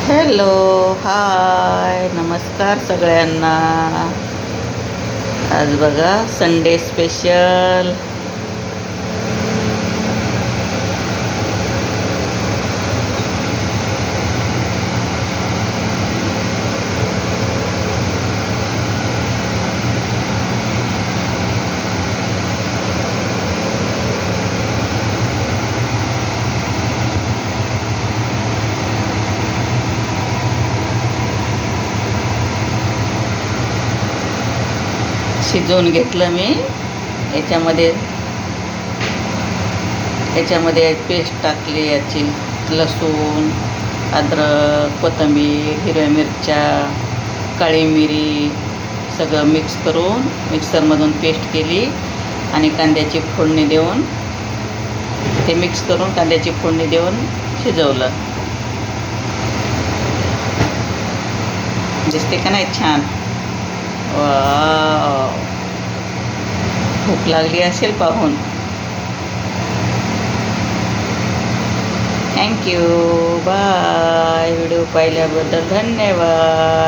Hello, हाय, नमस्कार सगळ्यांना. आज बघा संडे स्पेशल. शिजवून घेतलं मी. याच्यामध्ये याच्यामध्ये पेस्ट टाकली याची, लसूण, अद्रक, कोथिंबीर, हिरव्या मिरच्या, काळी मिरी सगळं मिक्स करून मिक्सरमधून पेस्ट केली आणि कांद्याची फोडणी देऊन ते मिक्स करून कांद्याची फोडणी देऊन शिजवलं. दिसते का नाही छान? वाव, भूक लागली असेल पाहून. Thank you, bye. व्हिडिओ पाहिल्याबद्दल धन्यवाद.